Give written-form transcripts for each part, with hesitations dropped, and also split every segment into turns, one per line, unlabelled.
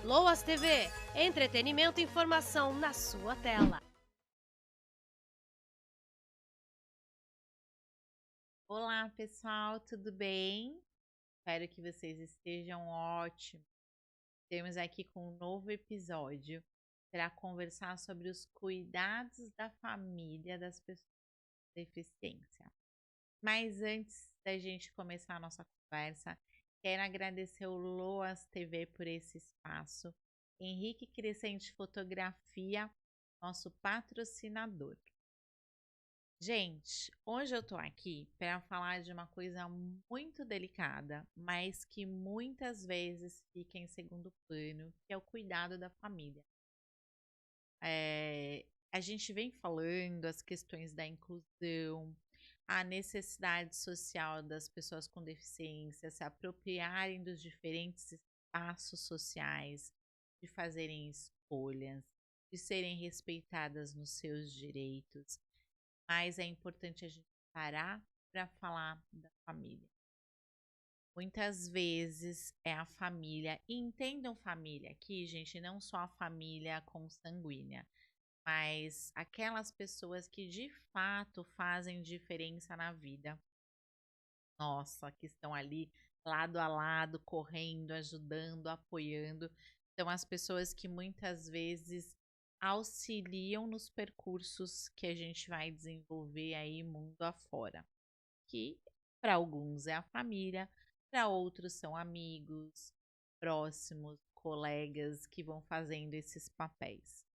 Loas TV, entretenimento e informação na sua tela.
Olá, pessoal, tudo bem? Espero que vocês estejam ótimos. Temos aqui com um novo episódio para conversar sobre os cuidados da família das pessoas com deficiência. Mas antes da gente começar a nossa conversa, quero agradecer o Loas TV por esse espaço. Henrique Crescente Fotografia, nosso patrocinador. Gente, hoje eu tô aqui para falar de uma coisa muito delicada, mas que muitas vezes fica em segundo plano, que é o cuidado da família. A gente vem falando as questões da inclusão, a necessidade social das pessoas com deficiência se apropriarem dos diferentes espaços sociais, de fazerem escolhas, de serem respeitadas nos seus direitos, mas é importante a gente parar para falar da família. Muitas vezes é a família, e entendam família aqui, gente, não só a família consanguínea, mas aquelas pessoas que de fato fazem diferença na vida. Nossa, que estão ali lado a lado, correndo, ajudando, apoiando. São as pessoas que muitas vezes auxiliam nos percursos que a gente vai desenvolver aí mundo afora. Que para alguns é a família, para outros são amigos, próximos, colegas que vão fazendo esses papéis.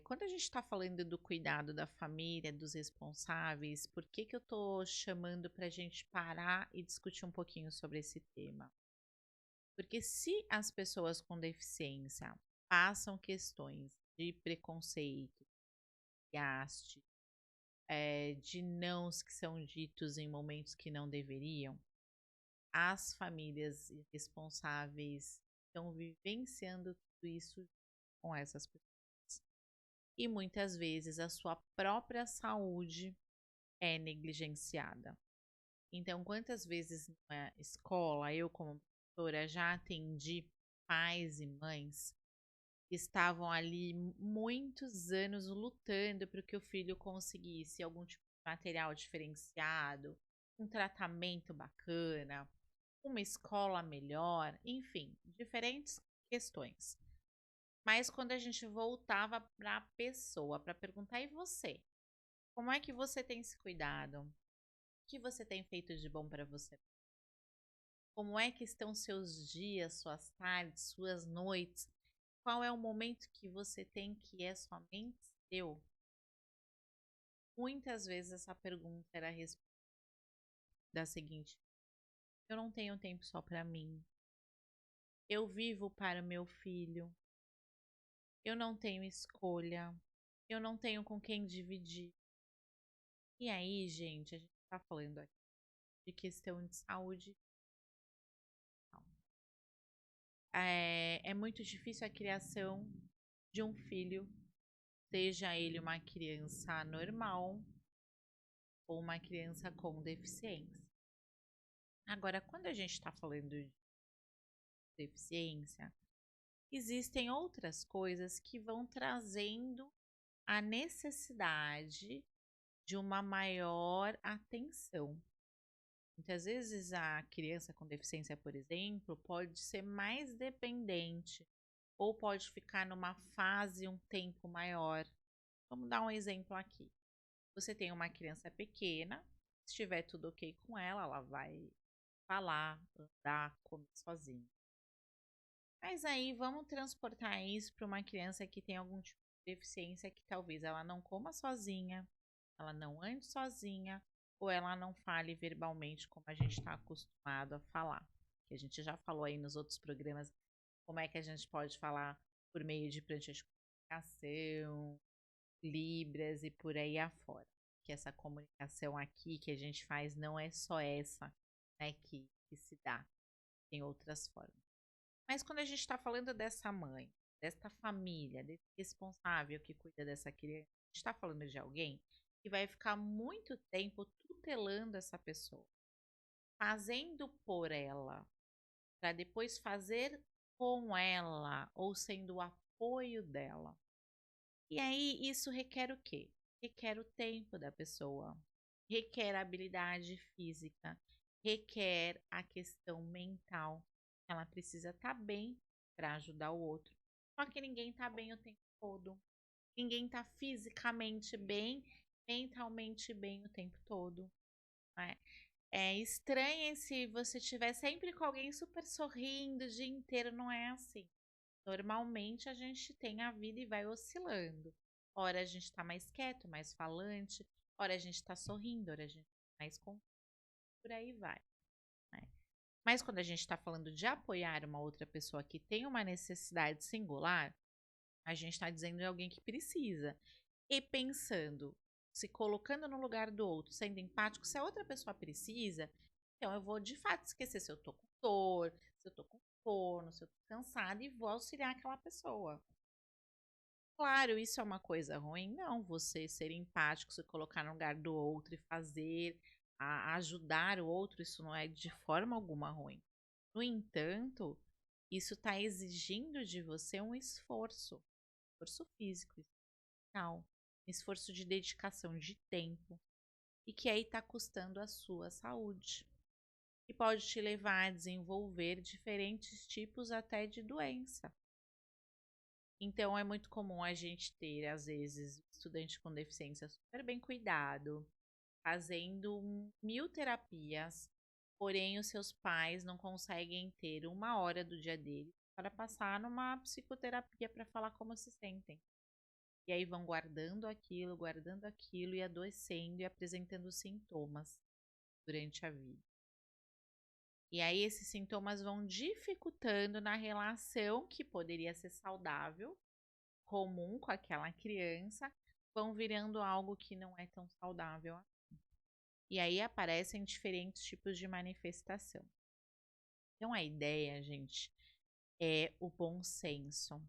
Quando a gente está falando do cuidado da família, dos responsáveis, por que eu estou chamando para a gente parar e discutir um pouquinho sobre esse tema? Porque se as pessoas com deficiência passam questões de preconceito, gaste, de nãos que são ditos em momentos que não deveriam, as famílias responsáveis estão vivenciando tudo isso com essas pessoas. E muitas vezes a sua própria saúde é negligenciada. Então, quantas vezes na escola, eu como professora já atendi pais e mães que estavam ali muitos anos lutando para que o filho conseguisse algum tipo de material diferenciado, um tratamento bacana, uma escola melhor, enfim, diferentes questões. Mas quando a gente voltava para a pessoa, para perguntar: e você? Como é que você tem se cuidado? O que você tem feito de bom para você? Como é que estão seus dias, suas tardes, suas noites? Qual é o momento que você tem que é somente seu? Muitas vezes essa pergunta era respondida da seguinte: eu não tenho tempo só para mim. Eu vivo para o meu filho. Eu não tenho escolha. Eu não tenho com quem dividir. E aí, gente, a gente está falando aqui de questão de saúde. É muito difícil a criação de um filho, seja ele uma criança normal ou uma criança com deficiência. Agora, quando a gente está falando de deficiência, existem outras coisas que vão trazendo a necessidade de uma maior atenção. Muitas vezes a criança com deficiência, por exemplo, pode ser mais dependente ou pode ficar numa fase um tempo maior. Vamos dar um exemplo aqui. Você tem uma criança pequena, se estiver tudo ok com ela, ela vai falar, andar, comer sozinha. Mas aí vamos transportar isso para uma criança que tem algum tipo de deficiência que talvez ela não coma sozinha, ela não ande sozinha ou ela não fale verbalmente como a gente está acostumado a falar. Que a gente já falou aí nos outros programas como é que a gente pode falar por meio de pranchas de comunicação, libras e por aí afora. Que essa comunicação aqui que a gente faz não é só essa, né, que se dá, tem outras formas. Mas quando a gente está falando dessa mãe, desta família, desse responsável que cuida dessa criança, a gente está falando de alguém que vai ficar muito tempo tutelando essa pessoa, fazendo por ela, para depois fazer com ela ou sendo o apoio dela. E aí isso requer o quê? Requer o tempo da pessoa, requer a habilidade física, requer a questão mental. Ela precisa estar bem para ajudar o outro. Só que ninguém está bem o tempo todo. Ninguém está fisicamente bem, mentalmente bem o tempo todo. Né? É estranho se você estiver sempre com alguém super sorrindo o dia inteiro, não é assim. Normalmente a gente tem a vida e vai oscilando. Ora a gente está mais quieto, mais falante, ora a gente está sorrindo, ora a gente tá mais com por aí vai. Né? Mas quando a gente está falando de apoiar uma outra pessoa que tem uma necessidade singular, a gente está dizendo de alguém que precisa. E pensando, se colocando no lugar do outro, sendo empático, se a outra pessoa precisa, então eu vou de fato esquecer se eu tô com dor, se eu tô com sono, se eu tô cansada e vou auxiliar aquela pessoa. Claro, isso é uma coisa ruim? Não, você ser empático, se colocar no lugar do outro e fazer, ajudar o outro, isso não é de forma alguma ruim. No entanto, isso está exigindo de você um esforço físico, mental, um esforço de dedicação de tempo, e que aí está custando a sua saúde. E pode te levar a desenvolver diferentes tipos até de doença. Então é muito comum a gente ter, às vezes, estudante com deficiência super bem cuidado, fazendo 1000 terapias, porém os seus pais não conseguem ter 1 hora do dia deles para passar numa psicoterapia para falar como se sentem. E aí vão guardando aquilo e adoecendo e apresentando sintomas durante a vida. E aí esses sintomas vão dificultando na relação que poderia ser saudável, comum com aquela criança, vão virando algo que não é tão saudável. E aí aparecem diferentes tipos de manifestação. Então a ideia, gente, é o bom senso.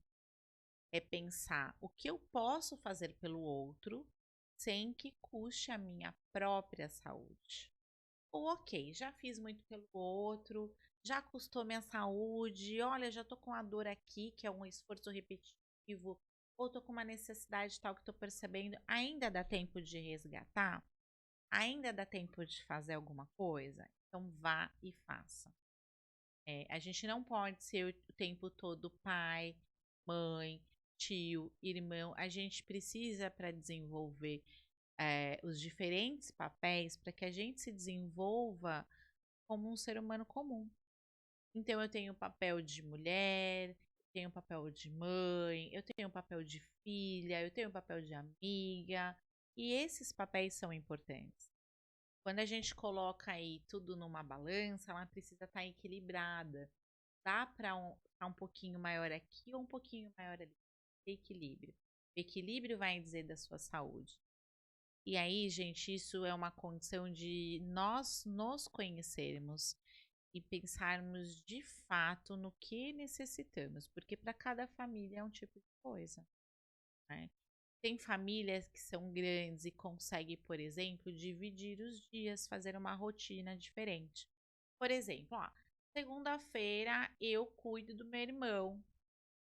É pensar o que eu posso fazer pelo outro sem que custe a minha própria saúde. Ou ok, já fiz muito pelo outro, já custou minha saúde, olha, já tô com a dor aqui, que é um esforço repetitivo, ou tô com uma necessidade tal que tô percebendo, ainda dá tempo de resgatar? Ainda dá tempo de fazer alguma coisa? Então vá e faça. A gente não pode ser o tempo todo pai, mãe, tio, irmão. A gente precisa, para desenvolver os diferentes papéis, para que a gente se desenvolva como um ser humano comum. Então, eu tenho o papel de mulher, tenho o papel de mãe, eu tenho o papel de filha, eu tenho o papel de amiga, e esses papéis são importantes. Quando a gente coloca aí tudo numa balança, ela precisa estar equilibrada. Dá para tá um pouquinho maior aqui ou um pouquinho maior ali. Equilíbrio. O equilíbrio vai dizer da sua saúde. E aí, gente, isso é uma condição de nós nos conhecermos e pensarmos de fato no que necessitamos, porque para cada família é um tipo de coisa, né? Tem famílias que são grandes e conseguem, por exemplo, dividir os dias, fazer uma rotina diferente. Por exemplo, ó, segunda-feira eu cuido do meu irmão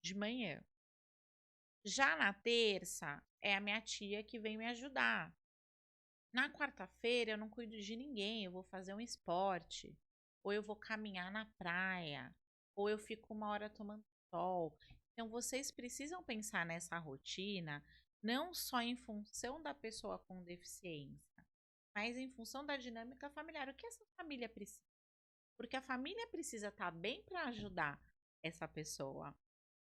de manhã. Já na terça é a minha tia que vem me ajudar. Na quarta-feira eu não cuido de ninguém, eu vou fazer um esporte, ou eu vou caminhar na praia, ou eu fico 1 hora tomando sol. Então vocês precisam pensar nessa rotina não só em função da pessoa com deficiência, mas em função da dinâmica familiar. O que essa família precisa? Porque a família precisa estar bem para ajudar essa pessoa.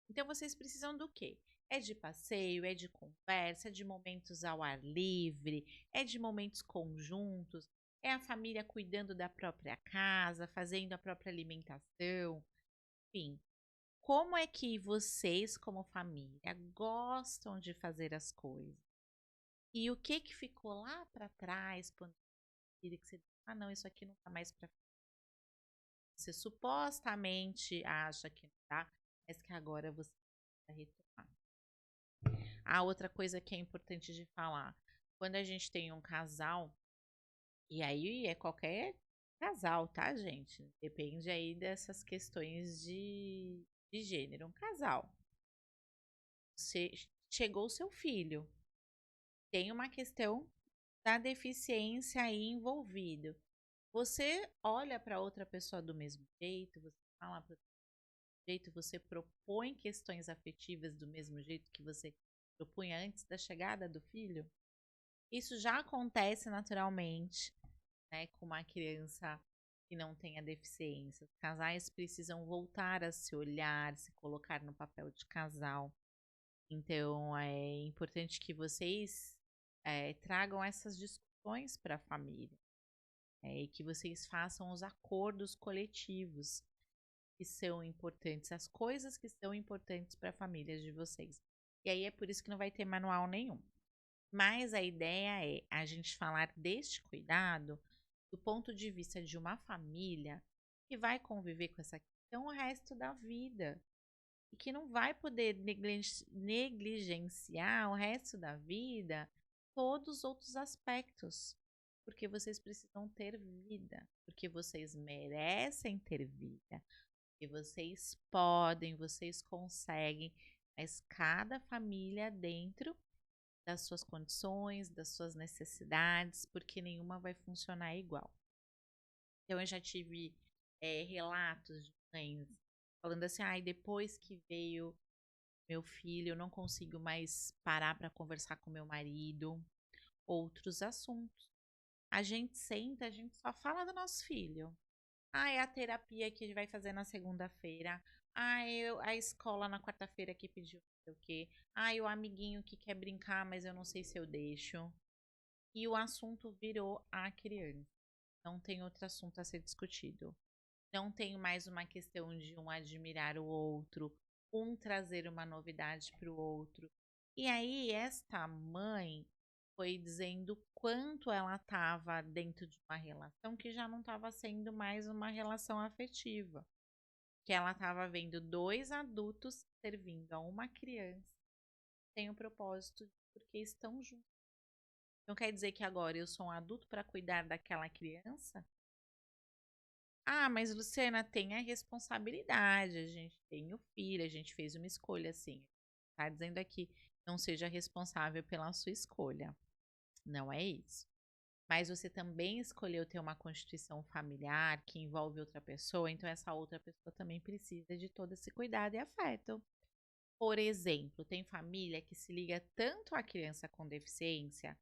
Então vocês precisam do quê? É de passeio, é de conversa, é de momentos ao ar livre, é de momentos conjuntos, é a família cuidando da própria casa, fazendo a própria alimentação, enfim. Como é que vocês, como família, gostam de fazer as coisas? E o que ficou lá para trás, quando que você diz, ah, não, isso aqui não tá mais para você supostamente acha que não tá, mas que agora você vai retomar. A outra coisa que é importante de falar, quando a gente tem um casal, e aí é qualquer casal, tá, gente? Depende aí dessas questões de de gênero, um casal. Você chegou o seu filho, tem uma questão da deficiência aí envolvido. Você olha para outra pessoa do mesmo jeito, você fala para jeito, você propõe questões afetivas do mesmo jeito que você propunha antes da chegada do filho? Isso já acontece naturalmente, né, com uma criança que não tenha deficiência. Os casais precisam voltar a se olhar, se colocar no papel de casal. Então, é importante que vocês tragam essas discussões para a família, e que vocês façam os acordos coletivos que são importantes, as coisas que são importantes para a família de vocês. E aí é por isso que não vai ter manual nenhum. Mas a ideia é a gente falar deste cuidado do ponto de vista de uma família que vai conviver com essa questão o resto da vida e que não vai poder negligenciar o resto da vida todos os outros aspectos, porque vocês precisam ter vida, porque vocês merecem ter vida, porque vocês podem, vocês conseguem, mas cada família dentro das suas condições, das suas necessidades, porque nenhuma vai funcionar igual. Então eu já tive relatos de mães falando assim, ai, depois que veio meu filho, eu não consigo mais parar para conversar com meu marido, outros assuntos. A gente senta, a gente só fala do nosso filho. Ah, é a terapia que ele vai fazer na segunda-feira. Ah, a escola na quarta-feira que pediu não sei o quê. Ah, o amiguinho que quer brincar, mas eu não sei se eu deixo. E o assunto virou a criança. Não tem outro assunto a ser discutido. Não tem mais uma questão de um admirar o outro, um trazer uma novidade para o outro. E aí, esta mãe foi dizendo quanto ela estava dentro de uma relação que já não estava sendo mais uma relação afetiva. Que ela estava vendo dois adultos servindo a uma criança sem o propósito de porque estão juntos. Então quer dizer que agora eu sou um adulto para cuidar daquela criança? Ah, mas Luciana tem a responsabilidade, a gente tem o filho, a gente fez uma escolha assim. Tá dizendo aqui, não seja responsável pela sua escolha. Não é isso. Mas você também escolheu ter uma constituição familiar que envolve outra pessoa, então essa outra pessoa também precisa de todo esse cuidado e afeto. Por exemplo, tem família que se liga tanto à criança com deficiência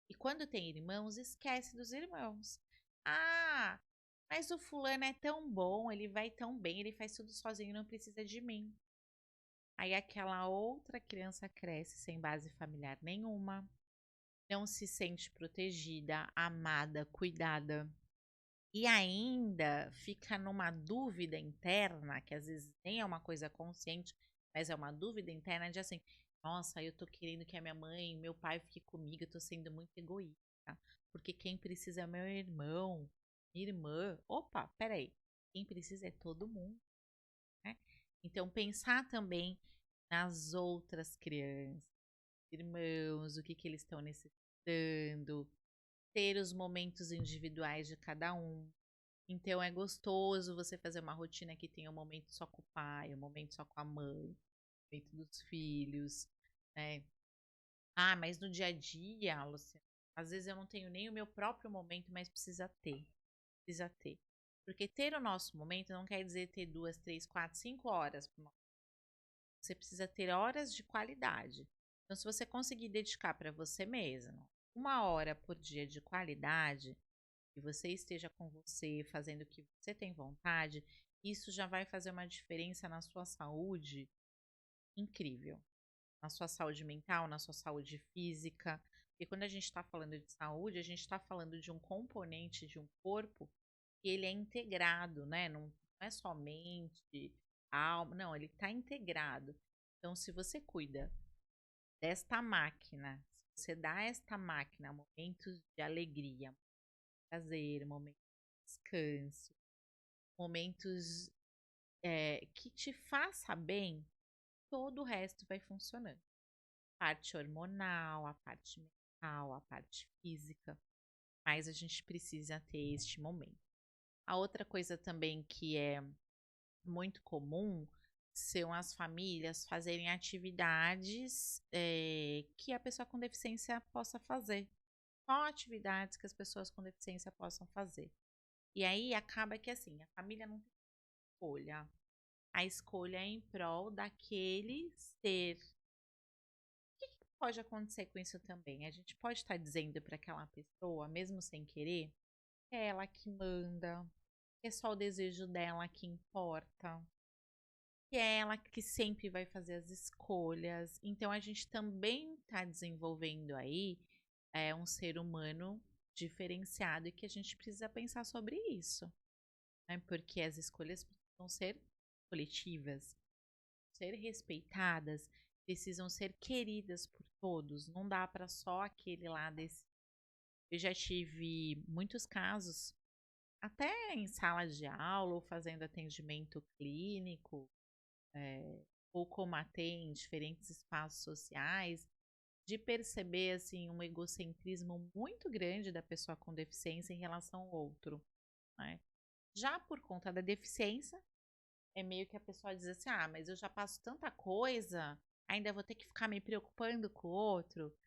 e quando tem irmãos, esquece dos irmãos. Ah, mas o fulano é tão bom, ele vai tão bem, ele faz tudo sozinho, não precisa de mim. Aí aquela outra criança cresce sem base familiar nenhuma, não se sente protegida, amada, cuidada. E ainda fica numa dúvida interna, que às vezes nem é uma coisa consciente, mas é uma dúvida interna de assim: nossa, eu tô querendo que a minha mãe, meu pai fique comigo, eu tô sendo muito egoísta, porque quem precisa é meu irmão, minha irmã. Opa, peraí, quem precisa é todo mundo, né? Então, pensar também nas outras crianças, irmãos, o que que eles estão necessitando, ter os momentos individuais de cada um. Então é gostoso você fazer uma rotina que tenha um momento só com o pai, um momento só com a mãe, um momento dos filhos, né? Ah, mas no dia a dia, Luciana, às vezes eu não tenho nem o meu próprio momento, mas precisa ter. Precisa ter. Porque ter o nosso momento não quer dizer ter 2, 3, 4, 5 horas. Você precisa ter horas de qualidade. Então, se você conseguir dedicar para você mesmo 1 hora por dia de qualidade, que você esteja com você, fazendo o que você tem vontade, isso já vai fazer uma diferença na sua saúde incrível. Na sua saúde mental, na sua saúde física. E quando a gente está falando de saúde, a gente está falando de um componente de um corpo que ele é integrado, né? Não é somente alma, não, ele está integrado. Então, se você cuida desta máquina, se você dá a esta máquina momentos de alegria, prazer, momentos de descanso, momentos que te faça bem, todo o resto vai funcionando. Parte hormonal, a parte mental, a parte física, mas a gente precisa ter este momento. A outra coisa também que é muito comum são as famílias fazerem atividades, que a pessoa com deficiência possa fazer. Só atividades que as pessoas com deficiência possam fazer. E aí acaba que assim, a família não tem escolha. A escolha é em prol daquele ser. O que pode acontecer com isso também? A gente pode estar dizendo para aquela pessoa, mesmo sem querer, que é ela que manda, que é só o desejo dela que importa, que é ela que sempre vai fazer as escolhas. Então a gente também está desenvolvendo aí um ser humano diferenciado e que a gente precisa pensar sobre isso, né? Porque as escolhas precisam ser coletivas, ser respeitadas, precisam ser queridas por todos. Não dá para só aquele lá desse. Eu já tive muitos casos, até em sala de aula ou fazendo atendimento clínico, ou como até em diferentes espaços sociais, de perceber assim um egocentrismo muito grande da pessoa com deficiência em relação ao outro, né? Já por conta da deficiência, é meio que a pessoa diz assim: "Ah, mas eu já passo tanta coisa, ainda vou ter que ficar me preocupando com o outro".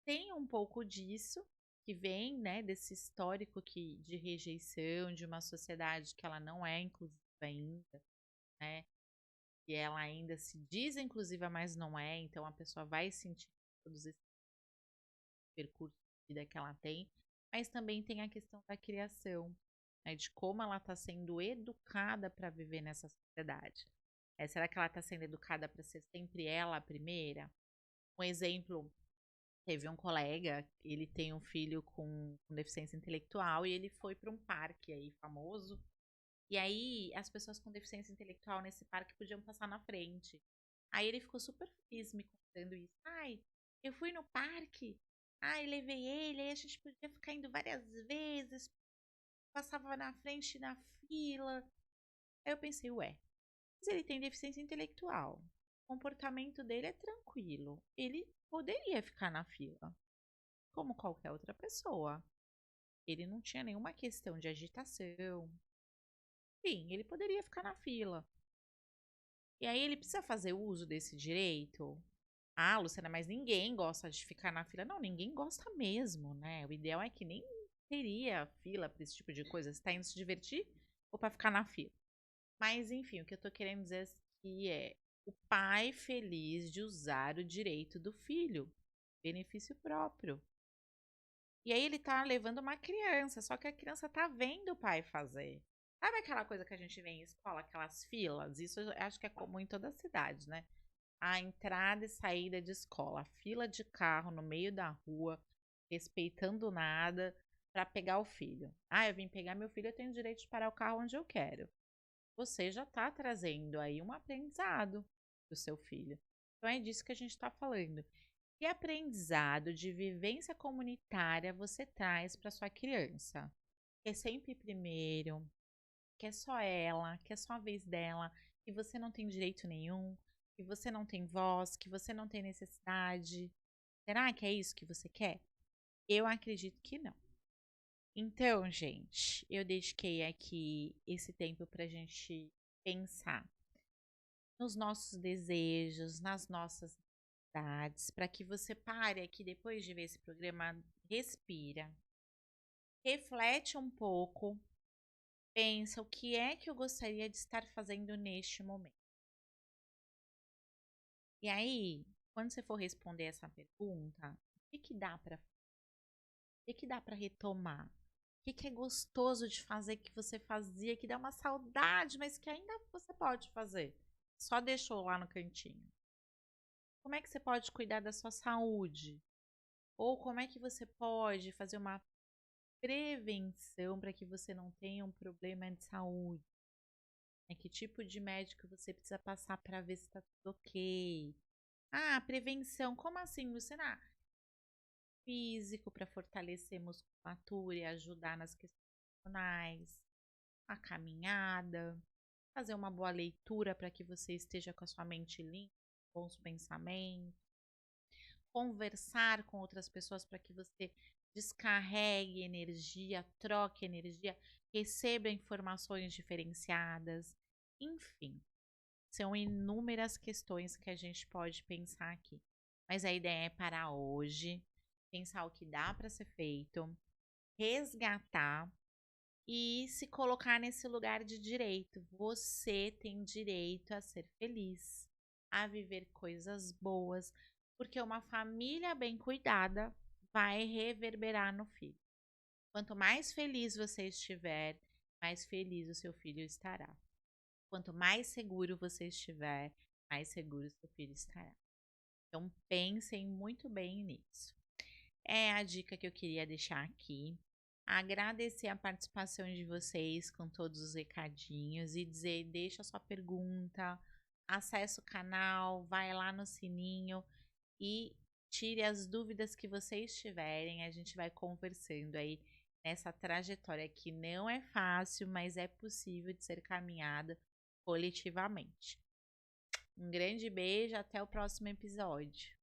Tem um pouco disso, que vem, né, desse histórico de rejeição de uma sociedade que ela não é inclusiva ainda, né, que ela ainda se diz inclusiva, mas não é, então a pessoa vai sentir todos esses percursos de vida que ela tem, mas também tem a questão da criação, né, de como ela está sendo educada para viver nessa sociedade. Será que ela está sendo educada para ser sempre ela a primeira? Um exemplo, teve um colega, ele tem um filho com deficiência intelectual e ele foi para um parque aí famoso. E aí as pessoas com deficiência intelectual nesse parque podiam passar na frente. Aí ele ficou super feliz me contando isso. Ai, eu fui no parque, ai, levei ele, aí a gente podia ficar indo várias vezes, passava na frente na fila. Aí eu pensei, ué, mas ele tem deficiência intelectual. O comportamento dele é tranquilo. Ele poderia ficar na fila, como qualquer outra pessoa. Ele não tinha nenhuma questão de agitação. Sim, ele poderia ficar na fila. E aí ele precisa fazer uso desse direito? Ah, Luciana, mas ninguém gosta de ficar na fila. Não, ninguém gosta mesmo, né? O ideal é que nem teria fila para esse tipo de coisa. Você tá indo se divertir ou para ficar na fila? Mas enfim, o que eu tô querendo dizer aqui é o pai feliz de usar o direito do filho, benefício próprio. E aí ele tá levando uma criança, só que a criança tá vendo o pai fazer. Sabe aquela coisa que a gente vê em escola, aquelas filas? Isso eu acho que é comum em toda a cidade, né? A entrada e saída de escola, a fila de carro no meio da rua, respeitando nada, para pegar o filho. Ah, eu vim pegar meu filho, eu tenho direito de parar o carro onde eu quero. Você já está trazendo aí um aprendizado para o seu filho. Então é disso que a gente está falando. Que aprendizado de vivência comunitária você traz para sua criança? Que é sempre primeiro, que é só ela, que é só a vez dela, que você não tem direito nenhum, que você não tem voz, que você não tem necessidade. Será que é isso que você quer? Eu acredito que não. Então, gente, eu dediquei aqui esse tempo para a gente pensar nos nossos desejos, nas nossas necessidades, para que você pare aqui depois de ver esse programa, respira, reflete um pouco, pensa o que é que eu gostaria de estar fazendo neste momento. E aí, quando você for responder essa pergunta, o que dá para que dá para retomar? O que é gostoso de fazer que você fazia, que dá uma saudade, mas que ainda você pode fazer? Só deixou lá no cantinho. Como é que você pode cuidar da sua saúde? Ou como é que você pode fazer uma prevenção para que você não tenha um problema de saúde? Que tipo de médico você precisa passar para ver se está tudo ok? Ah, prevenção. Como assim, Luciana? Físico para fortalecer musculatura e ajudar nas questões emocionais, a caminhada, fazer uma boa leitura para que você esteja com a sua mente limpa, bons pensamentos, conversar com outras pessoas para que você descarregue energia, troque energia, receba informações diferenciadas, enfim. São inúmeras questões que a gente pode pensar aqui. Mas a ideia é parar hoje, pensar o que dá para ser feito, resgatar e se colocar nesse lugar de direito. Você tem direito a ser feliz, a viver coisas boas, porque uma família bem cuidada vai reverberar no filho. Quanto mais feliz você estiver, mais feliz o seu filho estará. Quanto mais seguro você estiver, mais seguro seu filho estará. Então pensem muito bem nisso. É a dica que eu queria deixar aqui. Agradecer a participação de vocês com todos os recadinhos e dizer, deixa sua pergunta, acessa o canal, vai lá no sininho e tire as dúvidas que vocês tiverem. A gente vai conversando aí nessa trajetória que não é fácil, mas é possível de ser caminhada coletivamente. Um grande beijo, até o próximo episódio.